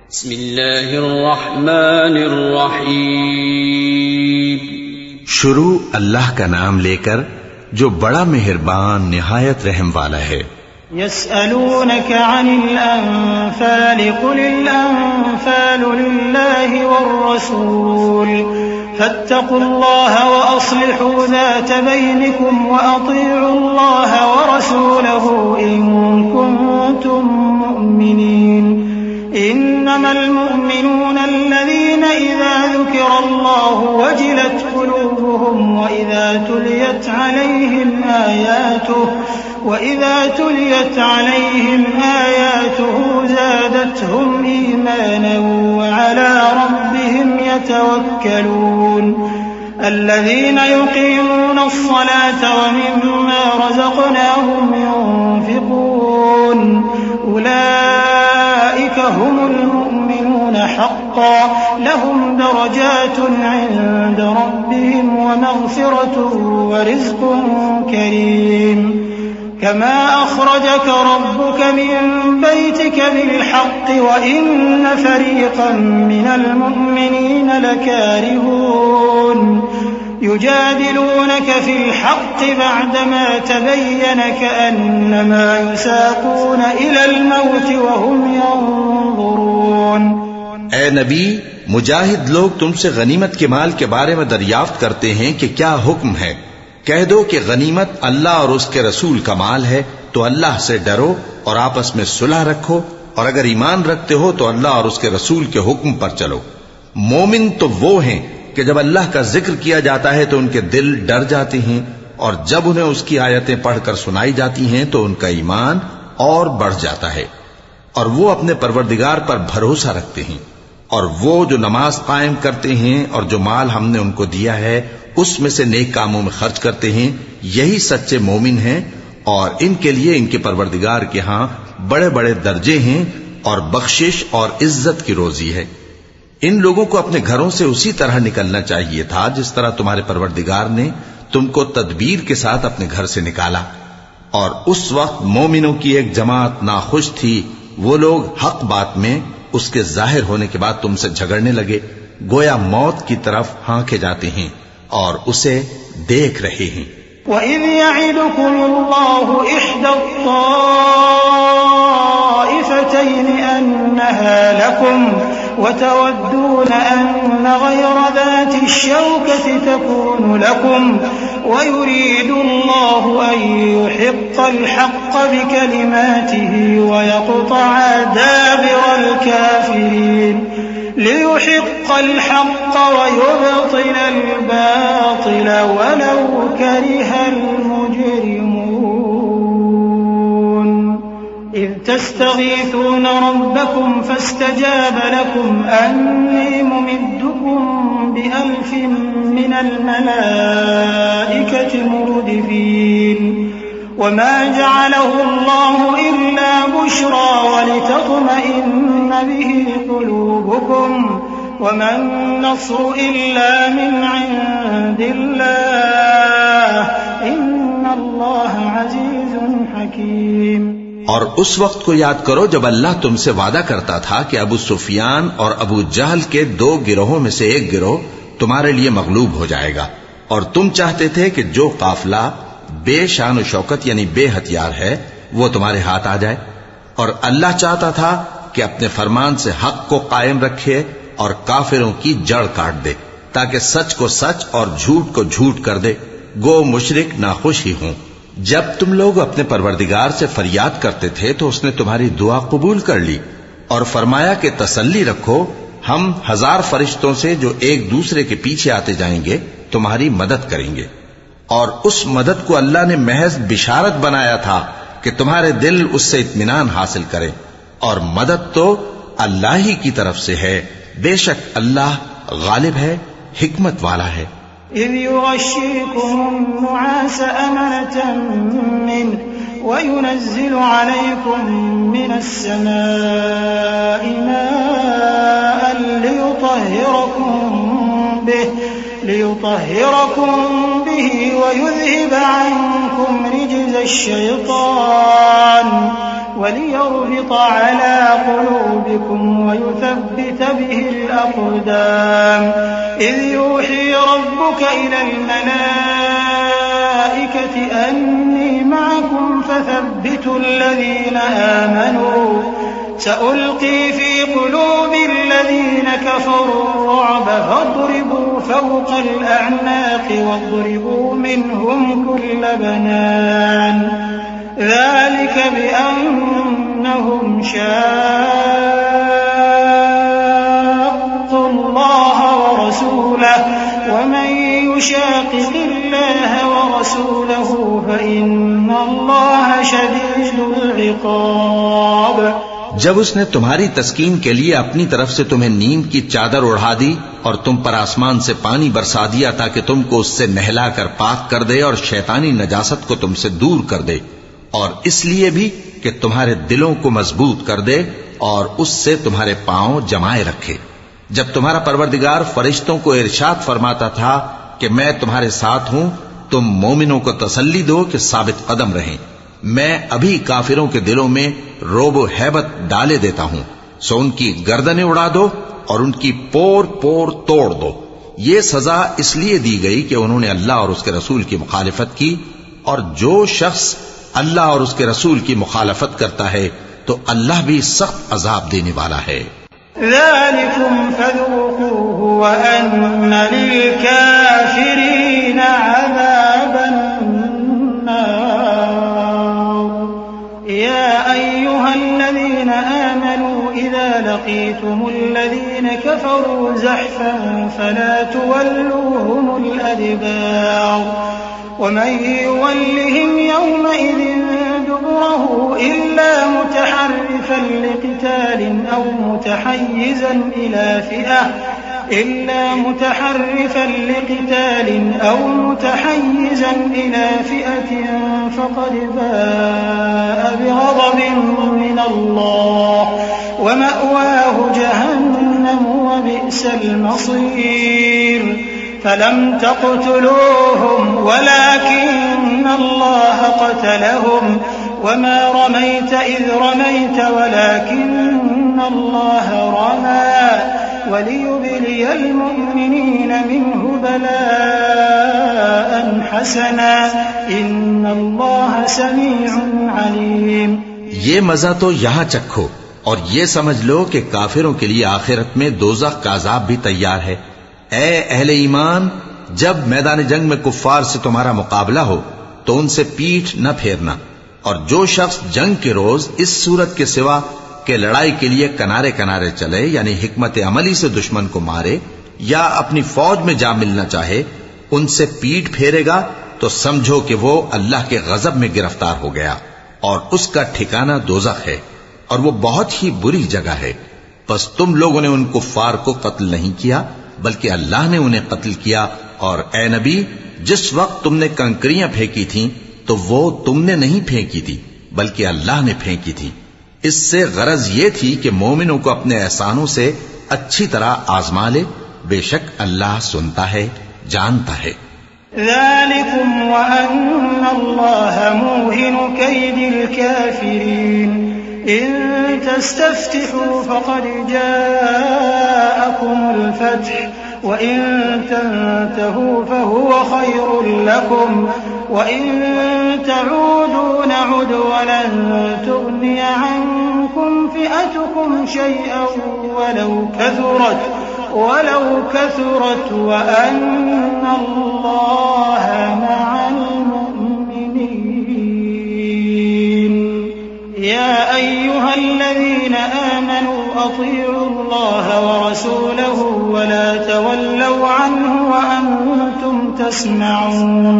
बिस्मिल्लाहिर्रहमानिर्रहीम। शुरू अल्लाह का नाम लेकर जो बड़ा मेहरबान निहायत रहम वाला है। यस्अलूनका अनिल अनफाल कुलिल अनफालु लिल्लाहि वर्रसूल फत्तकुल्लाह व अस्लिहू ज़ात बैनिकुम व अतीउल्लाह व रसूलहू इन कुंतुम मुमिनीन। इन्नमल मुमिनून अल्लज़ीना इज़ा ज़ुकिरल्लाहु वजिलत क़ुलूबुहुम व इज़ा तुलियत अलैहिम आयातुहु ज़ादतहुम ईमाना व अला रब्बिहिम यतवक्कलून। الذين يقيمون الصلاة ومما رزقناهم ينفقون أولئك هم المؤمنون حقا لهم درجات عند ربهم ومغفرة ورزق كريم كما أخرجك ربك من بيتك بالحق وإن فريقا من المؤمنين لكارهون يجادلونك في الحق بعدما تبين كأنما يساقون إلى الموت وهم ينظرون। ए नबी, मुजाहिद लोग तुमसे गनीमत के माल के बारे में दरियाफ्त करते हैं कि क्या हुक्म है। कह दो कि गनीमत अल्लाह और उसके रसूल का माल है, तो अल्लाह से डरो और आपस में सुलह रखो, और अगर ईमान रखते हो तो अल्लाह और उसके रसूल के हुक्म पर चलो। मोमिन तो वो हैं कि जब अल्लाह का जिक्र किया जाता है तो उनके दिल डर जाते हैं, और जब उन्हें उसकी आयतें पढ़कर सुनाई जाती हैं तो उनका ईमान और बढ़ जाता है, और वो अपने परवरदिगार पर भरोसा रखते हैं। और वो जो नमाज कायम करते हैं और जो माल हमने उनको दिया है उसमें से नेक कामों में खर्च करते हैं, यही सच्चे मोमिन हैं, और इनके लिए इनके परवरदिगार के हां बड़े बड़े दर्जे हैं और बख्शिश और इज्जत की रोजी है। इन लोगों को अपने घरों से उसी तरह निकलना चाहिए था जिस तरह तुम्हारे परवरदिगार ने तुमको तदबीर के साथ अपने घर से निकाला। और उस वक्त मोमिनों की एक जमात नाखुश थी। वो लोग हक बात में उसके जाहिर होने के बाद तुमसे झगड़ने लगे, गोया मौत की तरफ हांके जाते हैं और उसे देख रहे हैं। वइज़ यइदुकुमुल्लाहु इह्दा त्ताइफ़तैन अन्नहा लकुम वतवद्दून अन्न गयरा ज़ाति श्शौकति तकूनु लकुम वयुरीदुल्लाहु अन युहिक़्क़ल हक़्क़ बिकलिमातिही वयक़्तअ दाबिरल काफ़िरीन लियुहिक़्क़ الحق ويبطل الباطل ولو كره المجرمون إذ تستغيثون ربكم فاستجاب لكم أني ممدكم بألف من الملائكة مردفين وما جعله الله إلا بشرى ولتطمئن به قلوبكم وما النصر إلا من عند الله إن الله عزيز حكيم। और उस वक्त को याद करो जब अल्लाह तुमसे वादा करता था कि अबू सुफियान और अबू जहल के दो गिरोहों में से एक गिरोह तुम्हारे लिए मगलूब हो जाएगा, और तुम चाहते थे कि जो काफिला बेशान शौकत यानी बेहथियार है वो तुम्हारे हाथ आ जाए, और अल्लाह चाहता था कि अपने फरमान से हक को कायम रखे और काफिरों की जड़ काट दे, ताकि सच को सच और झूठ को झूठ कर दे। गो मुशरिक नाखुश ही हों। जब तुम लोग अपने परवरदिगार से फरियाद करते थे तो उसने तुम्हारी दुआ कबूल कर ली और फरमाया कि तसल्ली रखो, हम 1000 फरिश्तों से जो एक दूसरे के पीछे आते जाएंगे तुम्हारी मदद करेंगे। और उस मदद को अल्लाह ने महज बिशारत बनाया था कि तुम्हारे दिल उससे इत्मीनान हासिल करें, और मदद तो अल्लाह ही की तरफ से है। बेशक अल्लाह गालिब है, हिकमत वाला है। إذ يغشيكم النعاس أمنة منه وينزل عليكم من السماء ماء ليطهركم به ويذهب عنكم رجز الشيطان वलियरबित अला क़ुलूबिकुम वयुथब्बित बिहिल अक़दाम इज़ यूही रब्बुक इलल मलाइकति अन्नी मअकुम फथब्बितुल लज़ीना आमनू सउल्क़ी फ़ी क़ुलूबिल्लज़ीन कफ़रू الرعب فاضربوا فوق الأعناق واضربوا منهم كل بنان ذلك بأنهم شاقوا الله ورسوله ومن يشاقق الله ورسوله فإن الله شديد العقاب। जब उसने तुम्हारी तस्कीन के लिए अपनी तरफ से तुम्हें नींद की चादर उढ़ा दी और तुम पर आसमान से पानी बरसा दिया ताकि तुमको उससे नहलाकर पाक कर दे और शैतानी नजासत को तुमसे दूर कर दे, और इसलिए भी कि तुम्हारे दिलों को मजबूत कर दे और उससे तुम्हारे पांव जमाए रखे। जब तुम्हारा परवरदिगार फरिश्तों को इरशाद फरमाता था कि मैं तुम्हारे साथ हूं, तुम मोमिनों को तसल्ली दो कि साबित कदम रहें। मैं अभी काफिरों के दिलों में रोब हैबत डाले देता हूं, सो उनकी गर्दनें उड़ा दो और उनकी पोर पोर तोड़ दो। ये सजा इसलिए दी गई कि उन्होंने अल्लाह और उसके रसूल की मुखालिफत की, और जो शख्स अल्लाह और उसके रसूल की मुखालफत करता है तो अल्लाह भी सख्त अजाब देने वाला है। ज़ालिकुम फज़ूक़ूहु व अन्न लिलकाफ़िरीन अज़ाबन या अय्युहल्लज़ीन आमनू इज़ा लक़ीतुमुल्लज़ीन कफ़रू ज़हफ़न फ़ला तुवल्लूहुमुल अदबार वमन युवल्लिहिम यौमइज़िन दुबुरहु इल्ला मुतहर्रिफ़न लिक़ितालिन अव मुतहय्यिज़न इला फ़िअतिन फ़क़द बाअ बिग़ज़बिन मिनल्लाह वमअवाहु जहन्नम वबि'सल मसीर फलम तक़्तुलूहुम वलाकिन्न अल्लाह क़तलहुम वमा रमैत इज़ रमैत वलाकिन्न अल्लाह रमा वलियुब्लियल मुमिनीन मिन्हु बलाअन हसना इन्नल्लाह समीउन अलीम। ये मजा तो यहां चखो और ये समझ लो कि काफिरों के लिए आखिरत में दोज़ख का अज़ाब भी तैयार है। ए अहले ईमान, जब मैदान जंग में कुफ्फार से तुम्हारा मुकाबला हो तो उनसे पीठ न फेरना, और जो शख्स जंग के रोज इस सूरत के सिवा के लड़ाई के लिए किनारे किनारे चले, यानी हिकमत अमली से दुश्मन को मारे या अपनी फौज में जा मिलना चाहे, उनसे पीठ फेरेगा तो समझो कि वो अल्लाह के गजब में गिरफ्तार हो गया और उसका ठिकाना दोज़ख है, और वो बहुत ही बुरी जगह है। बस तुम लोगों ने उन कुफ्फार को कत्ल नहीं किया, बल्कि अल्लाह ने उन्हें कत्ल किया। और ए नबी, जिस वक्त तुमने कंकरियां फेंकी थीं तो वो तुमने नहीं फेंकी थी, बल्कि अल्लाह ने फेंकी थी। इससे गरज ये थी कि मोमिनों को अपने एहसानों से अच्छी तरह आजमा ले। बेशक अल्लाह सुनता है, जानता है। ज़ालिकुम व अन्नल्लाह मूहिनु कैदिल काफिरीन इन तस्तफ्तिहू फ़क़द जाअकुमुल फ़त्ह व इन तंतहू फ़हुव ख़ैरुल लकुम व इन तऊदू नउद वलन तुग़निय अन्कुम फ़िअतुकुम शैअन वलौ कथुरत व अन्नल्लाह मअल मुमिनीन। या अय्युहल्लज़ीन आमनू अतीउल्लाह व रसूलहु व ला तवल्लव अन्हु व अंतुम तस्मऊन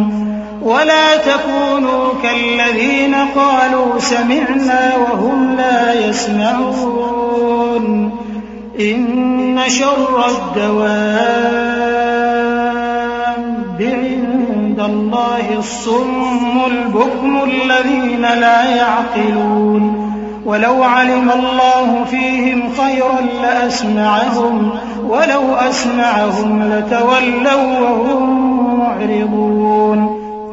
वला तकूनू कल्लज़ीन क़ालू समिअना व हुम ला यस्मऊन इन्न शर्रद्दवाब्बि इंदल्लाहि अस्सुम्मुल बुक्मुल्लज़ीन ला यअक़िलून वलौ अलिमल्लाहु फ़ीहिम ख़ैरन लअस्मअहुम वलौ अस्मअहुम लतवल्लव व हुम मुअरिदून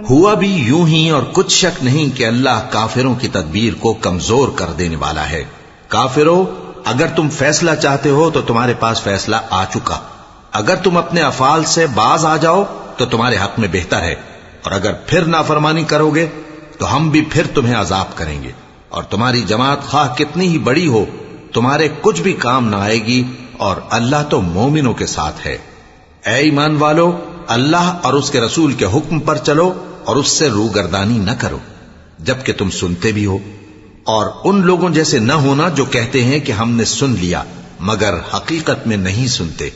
हुआ भी यूं ही, और कुछ शक नहीं कि अल्लाह काफिरों की तदबीर को कमजोर कर देने वाला है। काफिरों, अगर तुम फैसला चाहते हो तो तुम्हारे पास फैसला आ चुका। अगर तुम अपने अफाल से बाज आ जाओ तो तुम्हारे हक में बेहतर है, और अगर फिर नाफरमानी करोगे तो हम भी फिर तुम्हें अजाब करेंगे, और तुम्हारी जमात खाह कितनी ही बड़ी हो तुम्हारे कुछ भी काम ना आएगी, और अल्लाह तो मोमिनों के साथ है। ऐ ईमान वालो, अल्लाह और उसके रसूल के हुक्म पर चलो और उससे रूगर्दानी न करो जबकि तुम सुनते भी हो, और उन लोगों जैसे न होना जो कहते हैं कि हमने सुन लिया मगर हकीकत में नहीं सुनते।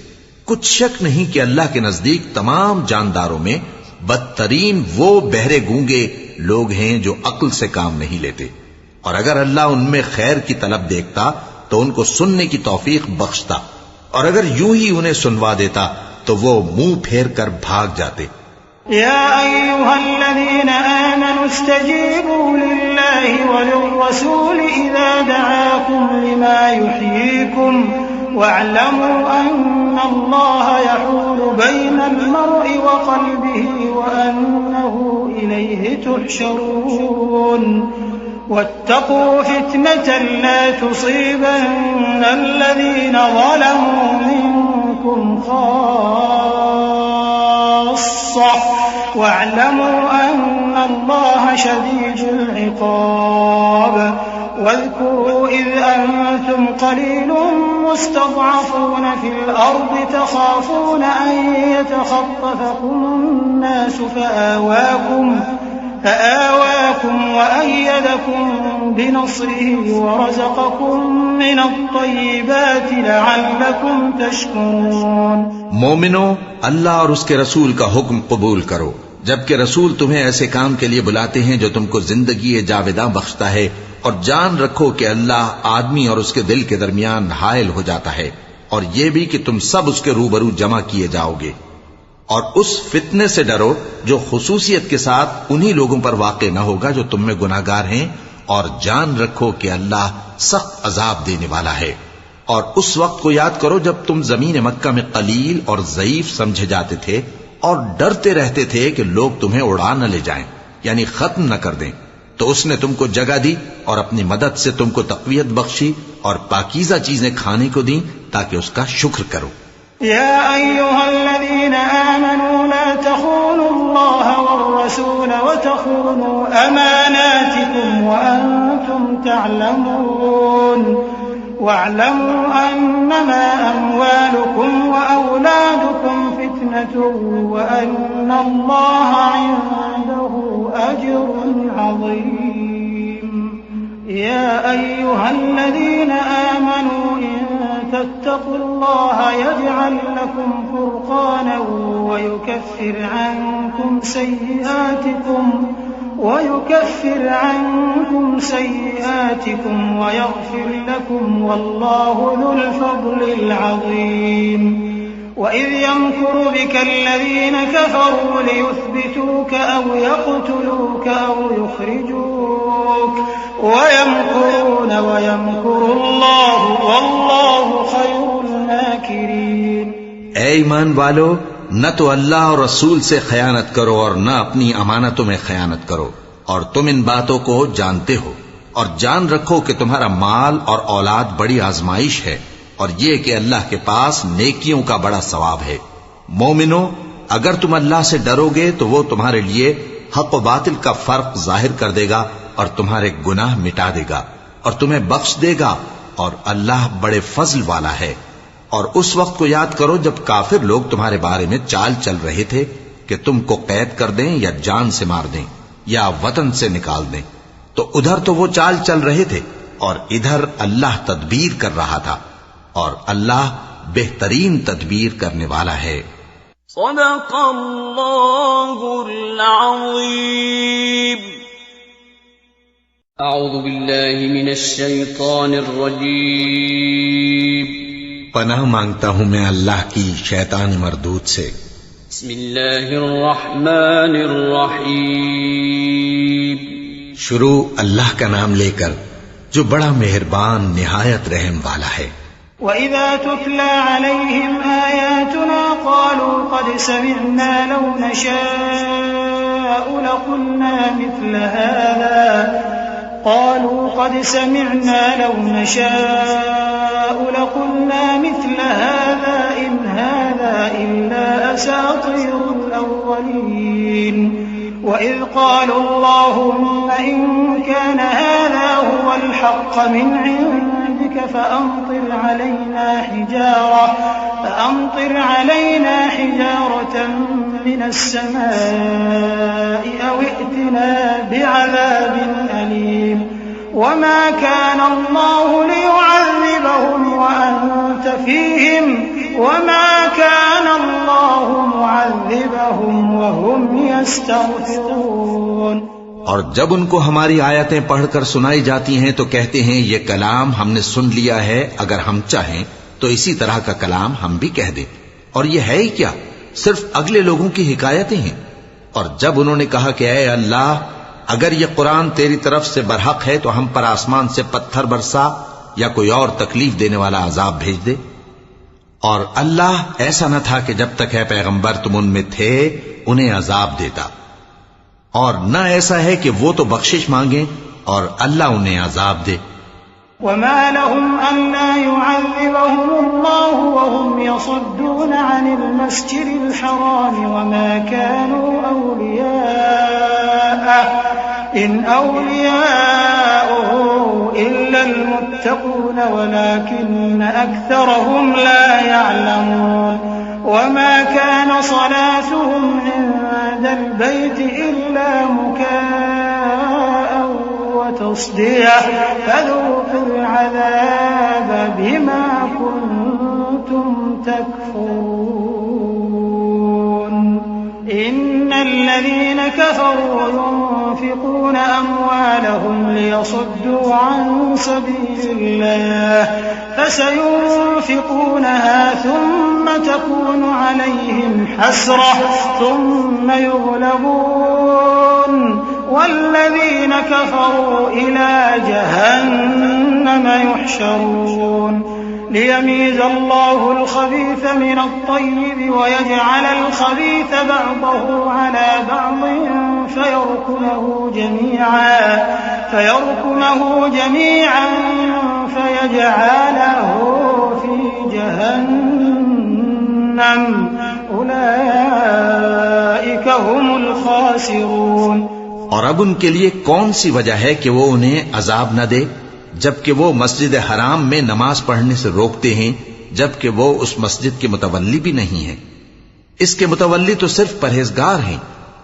कुछ शक नहीं कि अल्लाह के नजदीक तमाम जानदारों में बदतरीन वो बहरे गूंगे लोग हैं जो अक्ल से काम नहीं लेते, और अगर अल्लाह उनमें खैर की तलब देखता तो उनको सुनने की तौफीक बख्शता, और अगर यूं ही उन्हें सुनवा देता तो वो मुंह फेर कर भाग जाते। या अय्युहल्लज़ीना आमनू इस्तजीबू लिल्लाहि वलिर्रसूल इज़ा दआकुम लिमा युहयीकुम वअलमू अन्नल्लाह यहूलु बैनल मर्इ व क़ल्बिही व अन्नहु इलैहि तुहशरून वत्तक़ू फितनतन ला तुसीबन्ना अल्लज़ीना ज़लमू मिनकुम खास्सा वअलमू अन्नल्लाह शदीदुल इक़ाब واذكروا إذ أنتم قليل مستضعفون في الأرض تخافون أن يتخطفكم الناس فآواكم وأيدكم بنصره ورزقكم من الطيبات لعلكم تشكرون। मोमिनो, अल्लाह और उसके रसूल का हुक्म कबूल करो जबकि रसूल तुम्हें ऐसे काम के लिए बुलाते हैं जो तुमको जिंदगी जावेदा बख्शता है, और जान रखो कि अल्लाह आदमी और उसके दिल के दरमियान हायल हो जाता है, और ये भी कि तुम सब उसके रूबरू जमा किए जाओगे। और उस फितने से डरो जो खुसूसियत के साथ उन्हीं लोगों पर वाक़े न होगा जो तुम में गुनाहगार हैं, और जान रखो कि अल्लाह सख्त अजाब देने वाला है। और उस वक्त को याद करो जब तुम जमीन मक्का में कलील और ज़ईफ समझे जाते थे और डरते रहते थे कि लोग तुम्हें उड़ा न ले जाएं, यानी खत्म न कर दें, तो उसने तुमको जगह दी और अपनी मदद से तुमको तक़वियत बख्शी और पाकीज़ा चीजें खाने को दी ताकि उसका शुक्र करो। या अय्युहल्लज़ीना आमनू ला तख़ूनुल्लाह वर्रसूल वतख़ूनू अमानातिकुम व अंतुम तअलमून वअलमू अन्नमा अम्वालुकुम व औलादुकुम फितनतुन व अन्नल्लाह इंदहु अज्रुन अज़ीम। या अय्युहल्लज़ीना आमनू तत्तक़ुल्लाह यजअल लकुम फुरक़ानन वयुकफ्फिर अन्कुम सय्यिआतिकुम वयग़फिर लकुम वल्लाहु ज़ुल फ़ज़्लिल अज़ीम। वइज़ यमकुरु बिका अल्लज़ीना कफ़रू लियुथ्बितूक अव यक़्तुलूक अव युख़्रिजूक वयमकुरून वयमकुरुल्लाहु वल्लाहु खैरुल माकिरीन। ऐ ईमान वालो, न तो अल्लाह और रसूल से खयानत करो और न अपनी अमानतों में खयानत करो, और तुम इन बातों को जानते हो, और जान रखो कि तुम्हारा माल और औलाद बड़ी आजमाइश है, और ये कि अल्लाह के पास नेकियों का बड़ा सवाब है। मोमिनो, अगर तुम अल्लाह से डरोगे तो वो तुम्हारे लिए हक व बातिल का फर्क जाहिर कर देगा और तुम्हारे गुनाह मिटा देगा और तुम्हें बख्श देगा, और अल्लाह बड़े फजल वाला है। और उस वक्त को याद करो जब काफिर लोग तुम्हारे बारे में चाल चल रहे थे कि तुमको कैद कर दें या जान से मार दें या वतन से निकाल दें, तो उधर तो वो चाल चल रहे थे और इधर अल्लाह तदबीर कर रहा था, और अल्लाह बेहतरीन तदबीर करने वाला है। सदक़ल्लाहुल अज़ीम। अऊज़ु बिल्लाहि मिनश शैतानिर रजीम। पनाह मांगता हूं मैं अल्लाह की शैतान मरदूद से। बिस्मिल्लाहिर रहमानिर रहीम। शुरू अल्लाह का नाम लेकर जो बड़ा मेहरबान निहायत रहम वाला है। वइज़ा तुतला अलैहिम आयातुना क़ालू क़द समिअना लौ नशाअ نشاء لقلنا مثل هذا قالوا قد سمعنا لو نشاء لقلنا مثل هذا إن هذا إلا أساطير الأولين وإذ قالوا اللهم إن كان هذا هو الحق من عندك فأمطر علينا حجارة من السماء أو ائتنا بعذاب أليم وما كان الله ليعذبهم وأنت فيهم وما كان الله معذبهم وهم يستغفرون। और जब उनको हमारी आयतें पढ़कर सुनाई जाती हैं तो कहते हैं ये कलाम हमने सुन लिया है, अगर हम चाहें तो इसी तरह का कलाम हम भी कह दें। और ये है ही क्या, सिर्फ अगले लोगों की हिकायतें हैं। और जब उन्होंने कहा कि ऐ अल्लाह, अगर ये कुरान तेरी तरफ से बरहक है तो हम पर आसमान से पत्थर बरसा या कोई और तकलीफ देने वाला अजाब भेज दे। और अल्लाह ऐसा न था कि जब तक है पैगंबर तुम उनमें थे उन्हें अजाब देता, और न ऐसा है कि वो तो बख्शिश मांगे और अल्लाह उन्हें अजाब दे। वमा लहुम अल्ला युअज़्ज़िबहुमुल्लाहु वहुम यसुद्दून अनिल मस्जिदिल हराम वमा कानू औलियाअहु इन औलियाउहु इल्लल मुत्तक़ून वलाकिन्न अक्सरहुम ला यअलमून वमा कान सलातुहुम इंदल बैति इल्ला मुकाअन वतस्दिया फज़ूक़ुल अज़ाब बिमा कुन्तुम तकफुरून। इन्नल्लज़ीन कफ़रू युनफ़िक़ून अम्वालहुम लियसुद्दू अन सबीलिल्लाह फसयुनफ़िक़ूनहा थुम्म तकून अलैहिम हस्रह थुम्म युग़लबून वल्लज़ीन कफ़रू इला जहन्नम युहशरून लियमीज़ अल्लाहु अल-ख़बीथ मिन अत-तय्यिब वयजअल अल-ख़बीथ बअदहु अला बअदिन फयरकुमहु जमीअन फयजअलहु फी जहन्नम उलाइका हुमुल ख़ासिरून। और अब उनके लिए कौन सी वजह है कि वो उन्हें अजाब न दे, जबकि वो मस्जिद हराम में नमाज पढ़ने से रोकते हैं, जबकि वो उस मस्जिद के मुतवल्ली भी नहीं है। इसके मुतवल्ली तो सिर्फ परहेजगार हैं,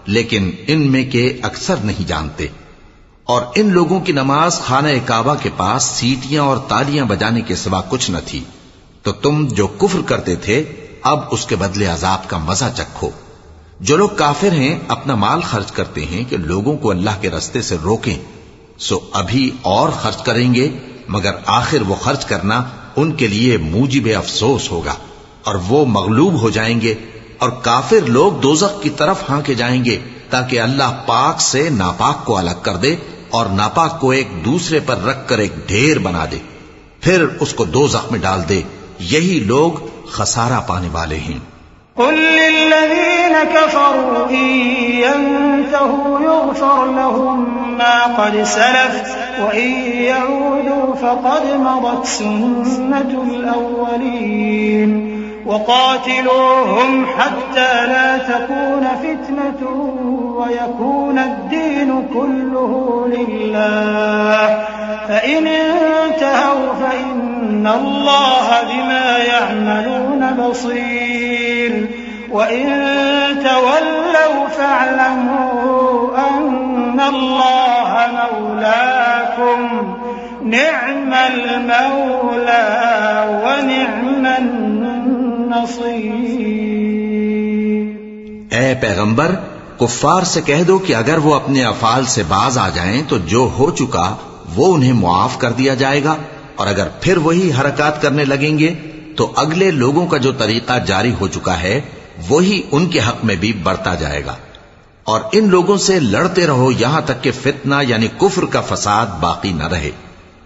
लेकिन इनमें के अक्सर नहीं जानते। और इन लोगों की नमाज खाना काबा के पास सीटियां और तालियां बजाने के सिवा कुछ न थी। तो तुम जो कुफ्र करते थे अब उसके बदले अजाब का मजा चखो। जो लोग काफिर हैं अपना माल खर्च करते हैं कि लोगों को अल्लाह के रास्ते से रोकें, सो अभी और खर्च करेंगे, मगर आखिर वो खर्च करना उनके लिए मूजिब अफसोस होगा और वो मगलूब हो जाएंगे। और काफिर लोग दोज़ख की तरफ हांके जाएंगे ताकि अल्लाह पाक से नापाक को अलग कर दे और नापाक को एक दूसरे पर रखकर एक ढेर बना दे, फिर उसको दोज़ख में डाल दे। यही लोग खसारा पाने वाले हैं। कुल लिल्लज़ीन कफ़रू इन यंतहू युग़फ़र लहुम मा क़द सलफ़ व इन यऊदू फ़क़द मदत सुन्नतुल अव्वलीन वक़ातिलूहुम हत्ता ला तकून फ़ित्नतुन व यकून अद-दीन कुल्लुहु लिल्लाह फ़इन इंतहव फ़इन्न अल्लाह बिमा यअमलून बसीर वइन तवल्लव फ़अलमू अन्नल्लाह मौलाकुम निअमल मौला व निअमन नसीर। ऐ पैगंबर, कुफ्फार से कह दो कि अगर वो अपने अफाल से बाज आ जाएं तो जो हो चुका वो उन्हें मुआफ कर दिया जाएगा, और अगर फिर वही हरकत करने लगेंगे तो अगले लोगों का जो तरीका जारी हो चुका है वही उनके हक में भी बढ़ता जाएगा। और इन लोगों से लड़ते रहो यहां तक कि फितना यानी कुफ्र का फसाद बाकी न रहे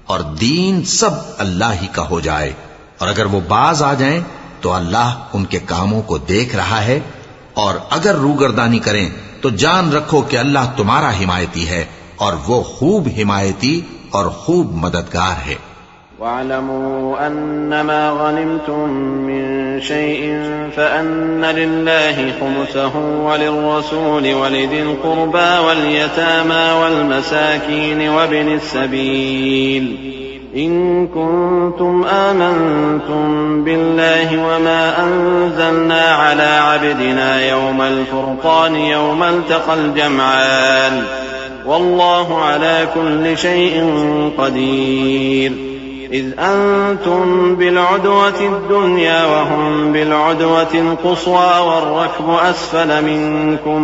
और दीन सब अल्लाह ही का हो जाए। और अगर वो बाज आ जाएं तो अल्लाह उनके कामों को देख रहा है, और अगर रूगर्दानी करें तो जान रखो कि अल्लाह तुम्हारा हिमायती है और वो खूब हिमायती और खूब मददगार है। वअलमू अन्नमा गनिमतुम मिन शैइन फअन्न लिल्लाहि खुमुसहु वलिर्रसूलि वलिदिल कुर्बा वलयतामा वलमसाकीन वबिनिस सबील इन कुंतुम आमनतुम बिल्लाहि वमा अंज़लना अला अब्दिना यौमल फुरक़ान यौमल तक़ल जमआन वल्लाहु अला कुल्लि शैइन क़दीर इज़ अंतुम बिलउदवतिद दुन्या वहुम बिलउदवतिल क़ुस्वा वर्रक्बु अस्फल मिनकुम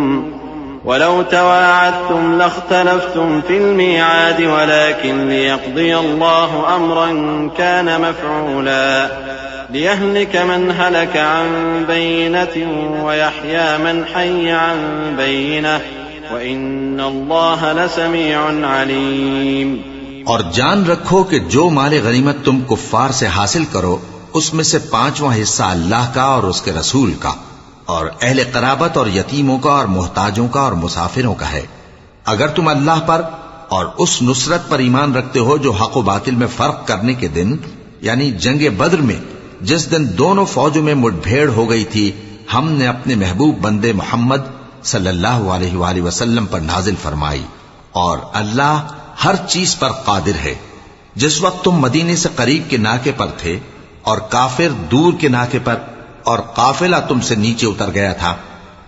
वलौ तवाअदतुम लख्तलफ्तुम फिल मिआद वलाकिन लियक़्दिय अल्लाहु अम्रन कान मफ़ऊला लियहलिक मन हलक अन बय्यिनतिन वयहया मन हय्य अन बय्यिनह वइन्नल्लाह लसमीउन अलीम। और जान रखो कि जो माले गनीमत तुम कुफ्फार से हासिल करो उसमें से 5वां हिस्सा अल्लाह का और उसके रसूल का और अहले क़राबत और यतीमों का और मोहताजों का और मुसाफिरों का है। अगर तुम अल्लाह पर और उस नुसरत पर ईमान रखते हो जो हक व बातिल में फर्क करने के दिन यानी जंगे बद्र में जिस दिन दोनों फौजों में मुठभेड़ हो गई थी, हमने अपने महबूब बंदे मोहम्मद सल्लल्लाहु अलैहि वसल्लम पर नाजिल फरमाई और अल्लाह हर चीज पर कादिर है। जिस वक्त तुम मदीने से करीब के नाके पर थे और काफिर दूर के नाके पर और काफिला तुमसे नीचे उतर गया था,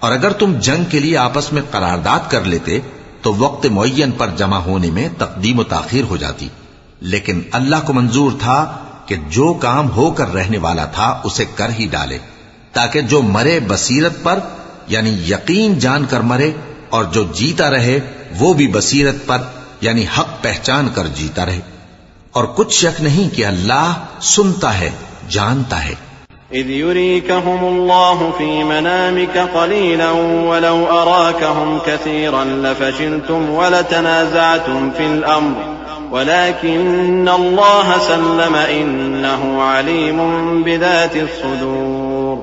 और अगर तुम जंग के लिए आपस में करारदाद कर लेते तो वक्त मुअय्यन पर जमा होने में तकदीम व ताखीर हो जाती, लेकिन अल्लाह को मंजूर था कि जो काम होकर रहने वाला था उसे कर ही डाले, ताकि जो मरे बसीरत पर यानी यकीन जानकर मरे और जो जीता रहे वो भी बसीरत पर यानी हक पहचान कर जीता रहे। और कुछ शक नहीं कि अल्लाह सुनता है, जानता है। इज़ युरीकहुमुल्लाहु फी मनामिक क़लीलन वलौ अराकहुम कसीरन लफशिलतुम वलतनाज़अतुम फिल अम्र वलाकिन्नल्लाह सल्लम इन्नहु अलीमुन बिज़ातिस सुदूर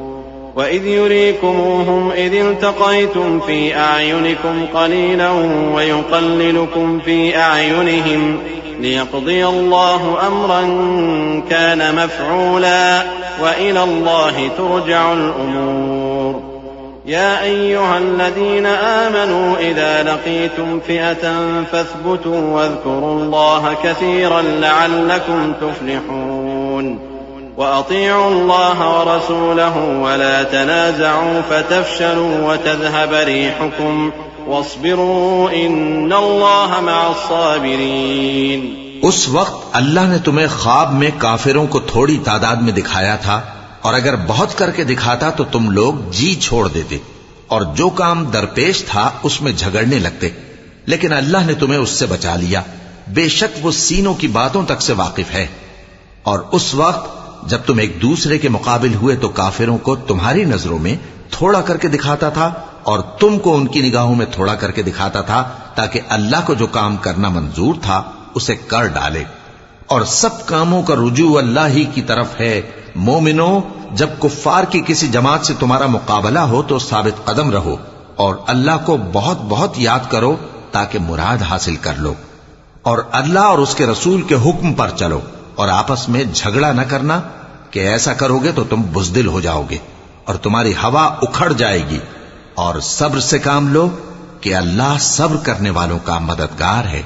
वइज़ युरीकुमूहुम इज़ इल्तक़यतुम फी अअयुनिकुम क़लीलन वयुक़ल्लिलुकुम फी अअयुनिहिम लियक़्दिय अल्लाहु अम्रन कान मफ़ऊला वइलल्लाहि तुरजअुल उमूर या अय्युहल्लज़ीना आमनू इज़ा लक़ीतुम फ़िअतन फ़ाथ्बुतू वज़्कुरुल्लाह कसीरन लअल्लकुम तुफ़्लिहून वअतीअू अल्लाह वरसूलहु वला तनाज़अू फतफ़शलू वतज़हब रिहुकुम वस्बिरू इन्नल्लाह मअस्साबिरीन। उस वक्त अल्लाह ने तुम्हें ख्वाब में काफिरों को थोड़ी तादाद में दिखाया था, और अगर बहुत करके दिखाता तो तुम लोग जी छोड़ देते और जो काम दरपेश था उसमें झगड़ने लगते, लेकिन अल्लाह ने तुम्हें उससे बचा लिया। बेशक वो सीनों की बातों तक से वाकिफ है। और उस वक्त जब तुम एक दूसरे के मुकाबिल हुए तो काफिरों को तुम्हारी नजरों में थोड़ा करके दिखाता था और तुमको उनकी निगाहों में थोड़ा करके दिखाता था, ताकि अल्लाह को जो काम करना मंजूर था उसे कर डाले। और सब कामों का रुजू अल्लाह ही की तरफ है। मोमिनो, जब कुफ्फार की किसी जमात से तुम्हारा मुकाबला हो तो साबित कदम रहो और अल्लाह को बहुत बहुत याद करो ताकि मुराद हासिल कर लो, और अल्लाह और उसके रसूल के हुक्म पर चलो और आपस में झगड़ा न करना कि ऐसा करोगे तो तुम बुज़दिल हो जाओगे और तुम्हारी हवा उखड़ जाएगी। और सब्र से काम लो कि अल्लाह सब्र करने वालों का मददगार है।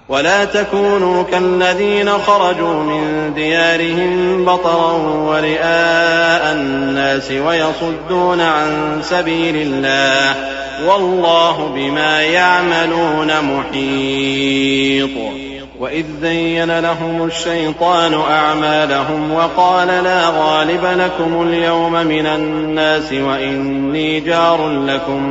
वला तकूनू कल्लज़ीन खरजू मिन दियारिहिम बतरन व रिआअ अन्नास व यसुद्दून अन सबीलिल्लाह वल्लाहु बिमा यअमलून मुहीत। वइज़ ज़य्यन लहुमुश्शैतानु अअमालहुम वक़ाल ला गालिब लकुमुल यौम मिनन नास व इन्नी जारुन लकुम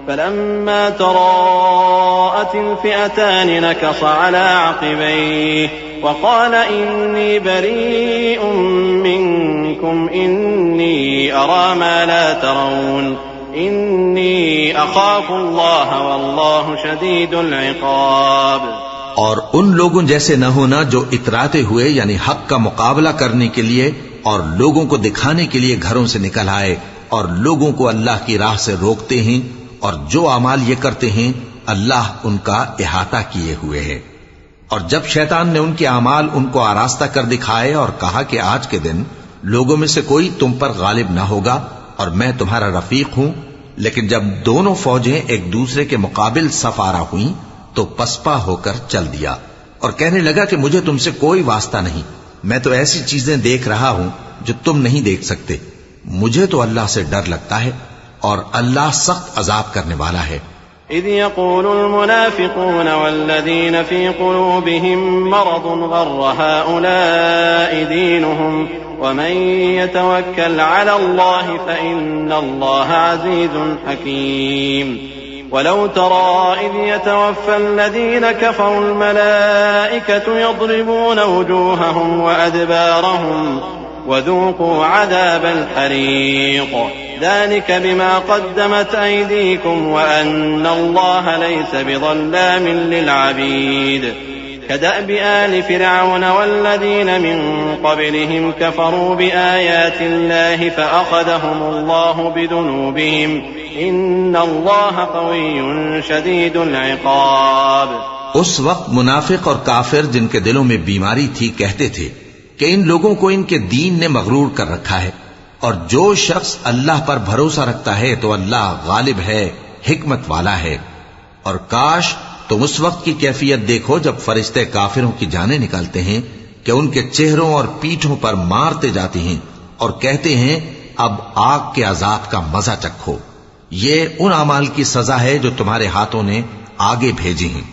फलम्मा तराअतिल फ़िअतान नकस अला अक़बैहि वक़ाल इन्नी बरीउम मिनकुम इन्नी अरा मा ला तरौन इन्नी अख़ाफ़ुल्लाह वल्लाहु शदीदुल इक़ाब। और उन लोगों जैसे न होना जो इतराते हुए यानी हक का मुकाबला करने के लिए और लोगों को दिखाने के लिए घरों से निकल आए और लोगों को अल्लाह की राह से रोकते हैं और जो अमाल ये करते हैं अल्लाह उनका इहाता किए हुए है। और जब शैतान ने उनके अमाल उनको आरास्ता कर दिखाए और कहा कि आज के दिन लोगों में से कोई तुम पर गालिब ना होगा और मैं तुम्हारा रफीक हूं, लेकिन जब दोनों फौजें एक दूसरे के मुकाबिल सफारा हुई तो पसपा होकर चल दिया और कहने लगा कि मुझे तुमसे कोई वास्ता नहीं, मैं तो ऐसी चीजें देख रहा हूं जो तुम नहीं देख सकते। मुझे तो अल्लाह से डर लगता है और अल्लाह सख्त अजाब करने वाला है। इज़ यक़ूलुल मुनाफ़िक़ून वल्लज़ीन फ़ी क़ुलूबिहिम मरदुन ग़र्र हाउलाइ दीनुहुम वमन यतवक्कल अलल्लाहि फ़इन्नल्लाह अज़ीज़ुन हकीम। वलौ तरा इज़ यतवफ़्फ़ल्लज़ीन कफ़रुल मलाइकतु यضرबून वुजूहहुम वअदबारहुम वज़ूक़ू अज़ाबल हरीक़ ذلك بما قدمت أيديكم وأن الله ليس بظلام للعبيد كدأب آل فرعون والذين من قبلهم كفروا بآيات الله فأخذهم الله بذنوبهم إن الله قوي شديد العقاب। उस वक्त मुनाफिक और काफिर जिनके दिलों में बीमारी थी कहते थे कि इन लोगों को इनके दीन ने मगरूर कर रखा है, और जो शख्स अल्लाह पर भरोसा रखता है तो अल्लाह गालिब है, हिकमत वाला है। और काश तुम उस वक्त की कैफियत देखो जब फरिश्ते काफिरों की जानें निकालते हैं कि उनके चेहरों और पीठों पर मारते जाते हैं और कहते हैं अब आग के अजाब का मजा चखो। ये उन अमाल की सजा है जो तुम्हारे हाथों ने आगे भेजी हैं।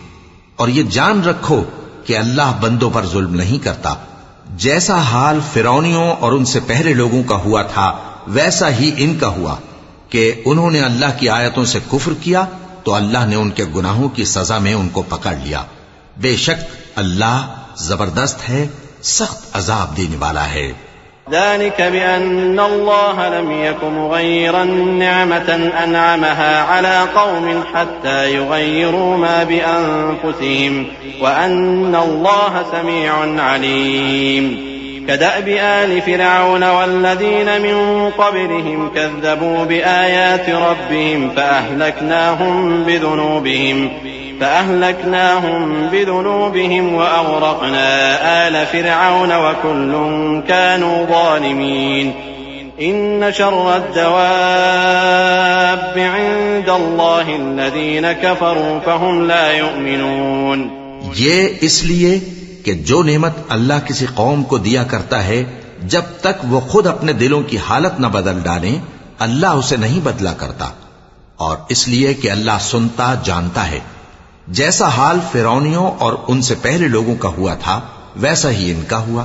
और ये जान रखो कि अल्लाह बंदों पर जुल्म नहीं करता। जैसा हाल फिरौनियों और उनसे पहले लोगों का हुआ था वैसा ही इनका हुआ कि उन्होंने अल्लाह की आयतों से कुफ्र किया तो अल्लाह ने उनके गुनाहों की सजा में उनको पकड़ लिया। बेशक अल्लाह जबरदस्त है, सख्त अजाब देने वाला है। ذلك بأن الله لم يك مغيرا نعمة أنعمها على قوم حتى يغيروا ما بأنفسهم وأن الله سميع عليم كدأب آل فرعون والذين من قبلهم كذبوا بآيات ربهم فأهلكناهم بذنوبهم وأغرقنا آل فرعون وكل كانوا ظالمين إن شر الدواب عند الله الذين كفروا فهم لا يؤمنون। ये इसलिए कि जो नेमत अल्लाह किसी कौम को दिया करता है जब तक वो खुद अपने दिलों की हालत न बदल डाले अल्लाह उसे नहीं बदला करता, और इसलिए कि अल्लाह सुनता जानता है। जैसा हाल फिरौनियों और उनसे पहले लोगों का हुआ था वैसा ही इनका हुआ।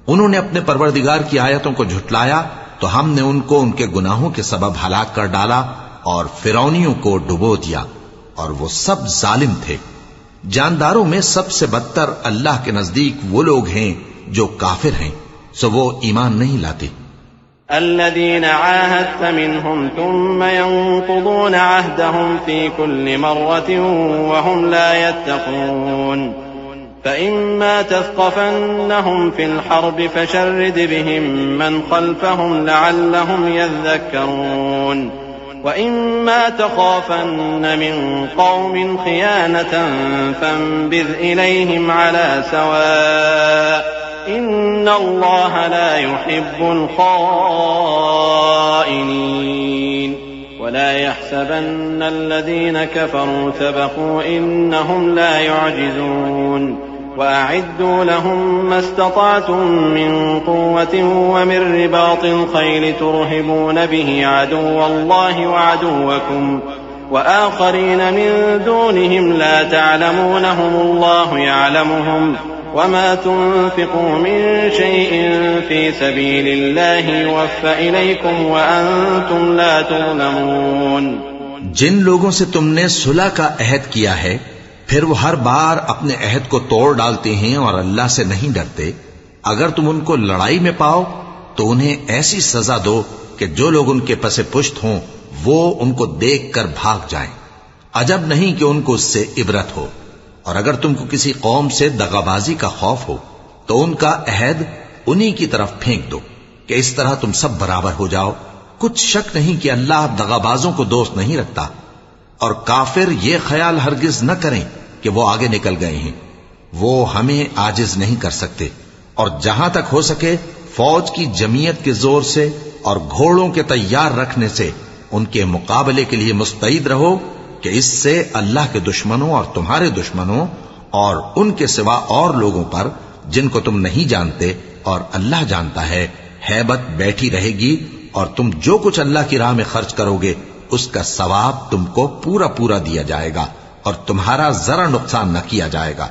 उन्होंने अपने परवरदिगार की आयतों को झुटलाया तो हमने उनको उनके गुनाहों के सबब हलाक कर डाला और फिरौनियों को डुबो दिया, और वो सब जालिम थे। जानदारों में सबसे बदतर अल्लाह के नजदीक वो लोग हैं जो काफिर हैं, सो वो ईमान नहीं लाते। الذين عاهدت منهم ثم ينقضون عهدهم في كل مرة وهم لا يتقون فإما تثقفنهم في الحرب فشرد بهم من خلفهم لعلهم يذكرون وإما تخافن من قوم خيانة فانبذ إليهم على سواء إن الله لا يحب الخائنين ولا يحسبن الذين كفروا سبقوا إنهم لا يعجزون وأعدوا لهم ما استطعتم من قوة ومن رباط الخيل ترهبون به عدو الله وعدوكم وآخرين من دونهم لا تعلمونهم الله يعلمهم وما تنفقوا من شيء في سبيل الله يوفى إليكم وأنتم لا تظلمون। जिन लोगों से तुमने सुलह का अहद किया है फिर वो हर बार अपने अहद को तोड़ डालते हैं और अल्लाह से नहीं डरते, अगर तुम उनको लड़ाई में पाओ तो उन्हें ऐसी सजा दो कि जो लोग उनके पसे पुश्त हों वो उनको देखकर भाग जाएं। अजब नहीं कि उनको उससे इबरत हो। और अगर तुमको किसी कौम से दगाबाजी का खौफ हो तो उनका अहद उन्हीं की तरफ फेंक दो कि इस तरह तुम सब बराबर हो जाओ। कुछ शक नहीं कि अल्लाह दगाबाजों को दोस्त नहीं रखता। और काफिर ये ख्याल हरगिज न करें कि वो आगे निकल गए हैं, वो हमें आजिज नहीं कर सकते। और जहां तक हो सके फौज की जमीयत के जोर से और घोड़ों के तैयार रखने से उनके मुकाबले के लिए मुस्तैद रहो कि इससे अल्लाह के दुश्मनों और तुम्हारे दुश्मनों और उनके सिवा और लोगों पर जिनको तुम नहीं जानते और अल्लाह जानता है, हैबत बैठी रहेगी और तुम जो कुछ अल्लाह की राह में खर्च करोगे उसका सवाब तुमको पूरा पूरा दिया जाएगा और तुम्हारा जरा नुकसान न किया जाएगा।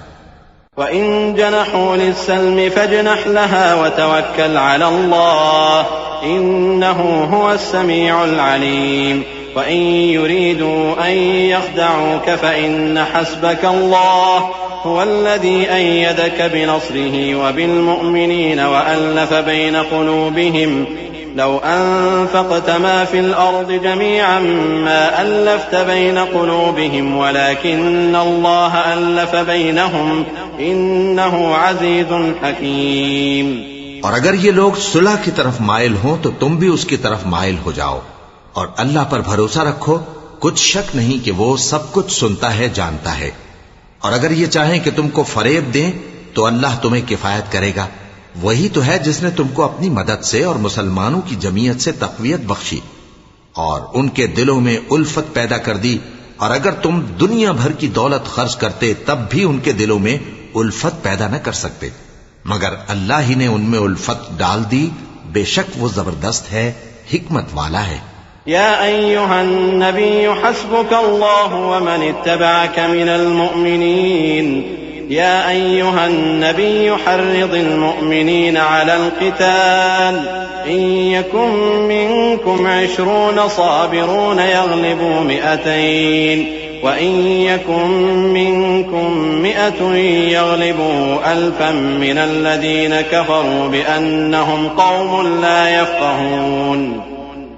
वइन जनहू लिस्सल्म फजनह लहा वतवक्कल अला अल्लाह इन्नहू हुवस समीउल अलीम वइन युरीदू अन यख्दऊक फइन्न हस्बक अल्लाह हुवल्लज़ी अय्यदक बिनस्रिही वबिलमुअ्मिनीन वअल्लफ़ बैन क़ुलूबिहिम लौ अनफ़क़त मा फ़िल अर्ज़ि जमीअन मा अल्लफ़्त बैन क़ुलूबिहिम वलाकिन्न अल्लाह अल्लफ़ बैनहुम इन्नहु अज़ीज़ुन हकीम। और अगर ये लोग सुलह की तरफ माइल हों तो तुम भी उसकी तरफ माइल हो जाओ और अल्लाह पर भरोसा रखो, कुछ शक नहीं कि वो सब कुछ सुनता है, जानता है। और अगर ये चाहें कि तुमको फरेब दें तो अल्लाह तुम्हें किफायत करेगा। वही तो है जिसने तुमको अपनी मदद से और मुसलमानों की जमीयत से तक़वियत बख्शी और उनके दिलों में उल्फत पैदा कर दी। और अगर तुम दुनिया भर की दौलत खर्च करते तब भी उनके दिलों में उल्फत पैदा न कर सकते, मगर अल्लाह ही ने उनमें उल्फत डाल दी। बेशक वो जबरदस्त है, हिकमत वाला है। या अय्युहन नबिय्यु हस्बुकल्लाहु व मन इत्तबअक मिनल मुअ्मिनीन या अय्युहन नबिय्यु हर्रिदिल मुअ्मिनीन अलल क़िताल इन यकुम मिनकुम 20 साबिरून यग़लिबू 100 व इन यकुम मिनकुम 100 यग़लिबू 1000 मिनल लज़ीन कफ़रू बिअन्नहुम क़ौमुन ला यफ़क़हून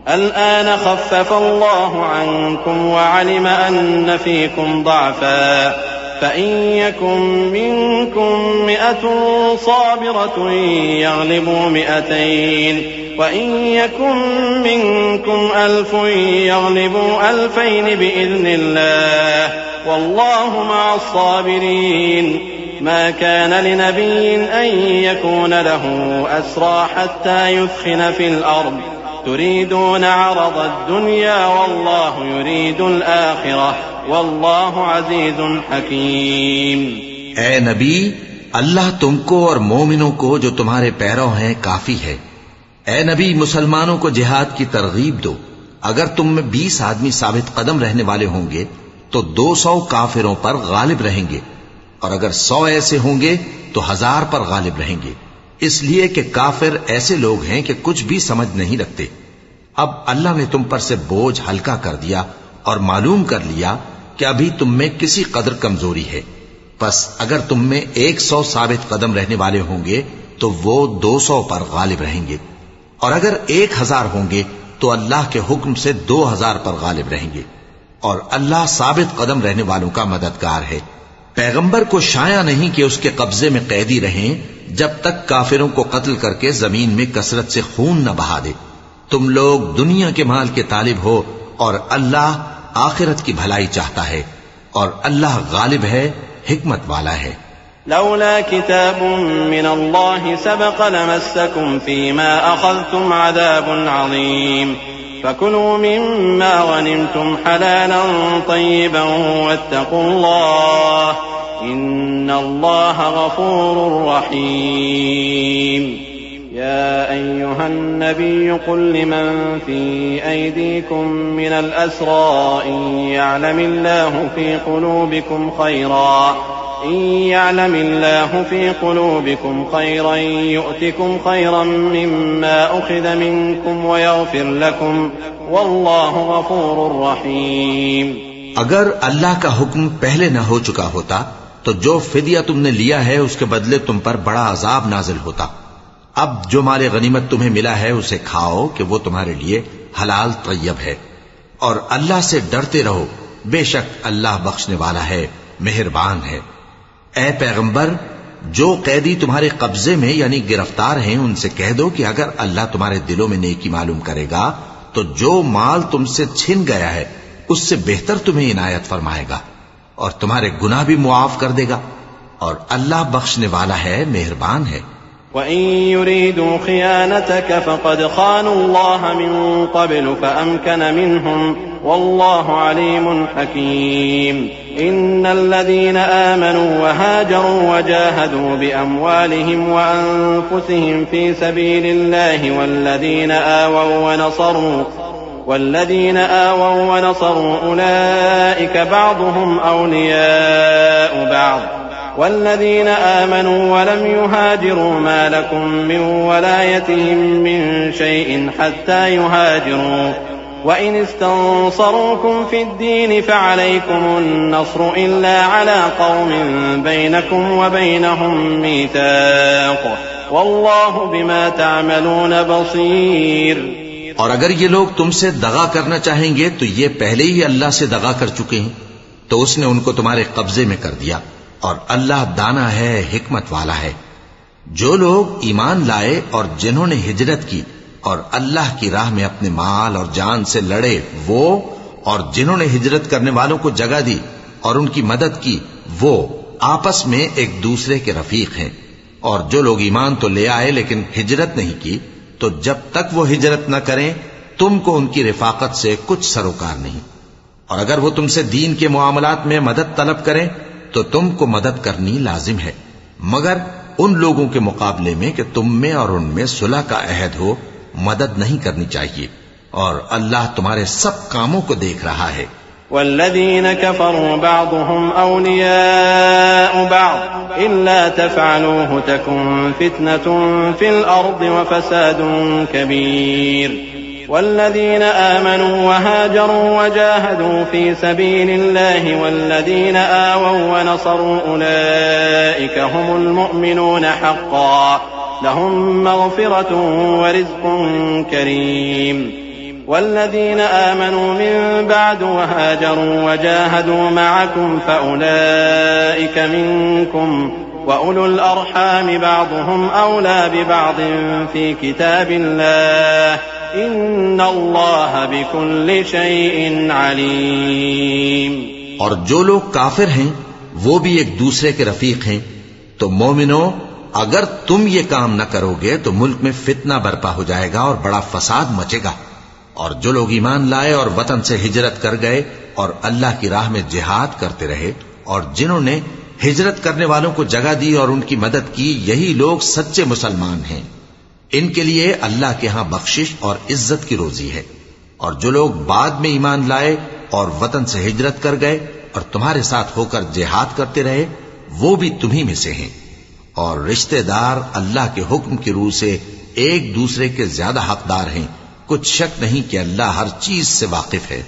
الآن خفف الله عنكم وعلم أن فيكم ضعفا فإن يكن منكم 100 صابرة يغلبوا 200 وإن يكن منكم 1000 يغلبوا 2000 بإذن الله والله مع الصابرين ما كان لنبي أن يكون له أسرى حتى يثخن في الأرض तुरीदून अरद दुनिया वल्लाहु युरीदुल आखिरह वल्लाहु अज़ीज़ुन हकीम। ए नबी, अल्लाह तुमको और मोमिनों को जो तुम्हारे पैरों हैं काफी है। ए नबी, मुसलमानों को जिहाद की तरगीब दो। अगर तुम में 20 आदमी साबित कदम रहने वाले होंगे तो 200 काफिरों पर गालिब रहेंगे, और अगर 100 ऐसे होंगे तो 1000 पर गालिब रहेंगे, इसलिए कि काफिर ऐसे लोग हैं कि कुछ भी समझ नहीं रखते। अब अल्लाह ने तुम पर से बोझ हल्का कर दिया और मालूम कर लिया कि अभी तुम में किसी कदर कमजोरी है। बस अगर तुम में 100 साबित कदम रहने वाले होंगे तो वो 200 पर गालिब रहेंगे, और अगर 1000 होंगे तो अल्लाह के हुक्म से 2000 पर गालिब रहेंगे, और अल्लाह साबित कदम रहने वालों का मददगार है। पैगंबर को शाया नहीं कि उसके कब्जे में कैदी रहें जब तक काफिरों को कत्ल करके जमीन में कसरत से खून न बहा दे। तुम लोग दुनिया के माल के तालिब हो और अल्लाह आखिरत की भलाई चाहता है, और अल्लाह गालिब है, हिकमत वाला है। लौला किताबुम मिनल्लाहि सबक़ लमस्सकुम फीमा अख़ज़्तुम अज़ाबुन अज़ीम फकुलू मिम्मा गनिमतुम हलालन तय्यिबन वत्तक़ुल्लाह इन्नल्लाह गफ़ूरुर रहीम। या अय्युहन नबिय्यु कुल लिमन फी अयदीकुम मिनल अस्रा इन यअलमिल्लाहु फी क़ुलूबिकुम खैरन यु'तिकुम खैरन मिम्मा उख़िज़ मिनकुम वयग़फ़िर लकुम वल्लाहु गफ़ूरुर रहीम। अगर अल्लाह का हुक्म पहले न हो चुका होता तो जो फिदिया तुमने लिया है उसके बदले तुम पर बड़ा अजाब नाजिल होता। अब जो माले गनीमत तुम्हें मिला है उसे खाओ कि वो तुम्हारे लिए हलाल तय्यब है, और अल्लाह से डरते रहो, बेशक अल्लाह बख्शने वाला है, मेहरबान है। ए पैगंबर, जो कैदी तुम्हारे कब्जे में यानी गिरफ्तार हैं उनसे कह दो कि अगर अल्लाह तुम्हारे दिलों में नेकी मालूम करेगा तो जो माल तुमसे छिन गया है उससे बेहतर तुम्हें इनायत फरमाएगा और तुम्हारे गुनाह भी मुआफ कर देगा, और अल्लाह बख्शने वाला है, मेहरबान है। وَإِن يُرِيدُوا خِيَانَتَكَ فَقَدْ خَانُوا اللَّهَ مِن قَبْلُ فَأَمْكَنَ مِنْهُمْ وَاللَّهُ عَلِيمٌ حَكِيمٌ إِنَّ الَّذِينَ آمَنُوا وَهَاجَرُوا وَجَاهَدُوا بِأَمْوَالِهِمْ وَأَنفُسِهِمْ فِي سَبِيلِ اللَّهِ وَالَّذِينَ آوَوا وَنَصَرُوا أُولَئِكَ بَعْضُهُمْ أَوْلِيَاءُ بَعْضٍ والذين آمنوا ولم يهاجروا ما لكم من ولايتهم من شيء حتى يهاجروا وإن استنصروكم في الدين فعليكم النصر إلا على قوم بينكم وبينهم ميثاق والله بما تعملون بصير। और अगर ये लोग तुमसे दगा करना चाहेंगे तो ये पहले ही अल्लाह से दगा कर चुके हैं, तो उसने उनको तुम्हारे कब्जे में कर दिया, और अल्लाह दाना है, हिकमत वाला है। जो लोग ईमान लाए और जिन्होंने हिजरत की और अल्लाह की राह में अपने माल और जान से लड़े, वो और जिन्होंने हिजरत करने वालों को जगह दी और उनकी मदद की, वो आपस में एक दूसरे के रफीक हैं। और जो लोग ईमान तो ले आए लेकिन हिजरत नहीं की, तो जब तक वो हिजरत न करें तुमको उनकी रिफाकत से कुछ सरोकार नहीं। और अगर वो तुमसे दीन के मुआमलात में मदद तलब करें तो तुमको मदद करनी लाजिम है, मगर उन लोगों के मुकाबले में कि तुम में और उनमें सुलह का अहद हो, मदद नहीं करनी चाहिए, और अल्लाह तुम्हारे सब कामों को देख रहा है। والذين كفروا بعضهم أولياء بعض إلا تفعلوه تكن فتنة في الأرض وفساد كبير والذين آمنوا وهاجروا وجاهدوا في سبيل الله والذين آووا ونصروا أولئك هم المؤمنون حقا لهم مغفرة ورزق كريم والذين آمنوا من بعد وهاجروا وجاهدوا معكم فأولئك منكم وأولو الأرحام بعضهم أولى ببعض في كتاب الله إن الله بكل شيء عليم। और जो लोग काफिर हैं वो भी एक दूसरे के रफीक हैं, तो मोमिनो अगर तुम ये काम न करोगे तो मुल्क में फितना बर्पा हो जाएगा और बड़ा फसाद मचेगा। और जो लोग ईमान लाए और वतन से हिजरत कर गए और अल्लाह की राह में जिहाद करते रहे और जिन्होंने हिजरत करने वालों को जगह दी और उनकी मदद की, यही लोग सच्चे मुसलमान हैं। इनके लिए अल्लाह के यहां बख्शिश और इज्जत की रोजी है। और जो लोग बाद में ईमान लाए और वतन से हिजरत कर गए और तुम्हारे साथ होकर जिहाद करते रहे, वो भी तुम्ही में से हैं। और रिश्तेदार अल्लाह के हुक्म की रूह से एक दूसरे के ज्यादा हकदार हैं। कुछ शक नहीं कि अल्लाह हर चीज से वाकिफ है।